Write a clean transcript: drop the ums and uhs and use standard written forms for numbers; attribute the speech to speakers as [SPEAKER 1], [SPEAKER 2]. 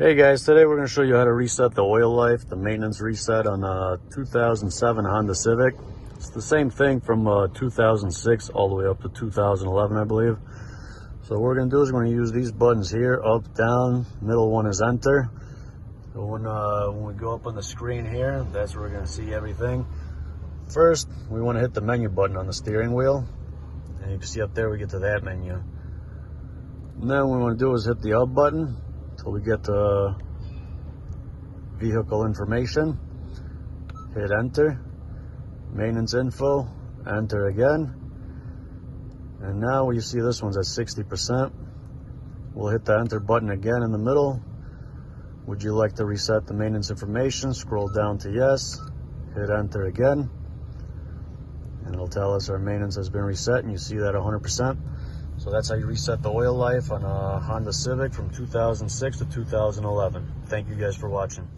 [SPEAKER 1] Hey guys, today we're going to show you how to reset the oil life, the maintenance reset on a 2007 Honda Civic. It's the same thing from 2006 all the way up to 2011, I believe. So what we're going to do is we're going to use these buttons here, up, down, middle one is enter. So when we go up on the screen here, that's where we're going to see everything. First, we want to hit the menu button on the steering wheel. And you can see up there we get to that menu. And then what we want to do is hit the up button until we get to vehicle information. Hit enter, maintenance info, enter again. And now when you see this one's at 60%, we'll hit the enter button again in the middle. Would you like to reset the maintenance information? Scroll down to yes, hit enter again. And it'll tell us our maintenance has been reset, and you see that 100%. So that's how you reset the oil life on a Honda Civic from 2006 to 2011. Thank you guys for watching.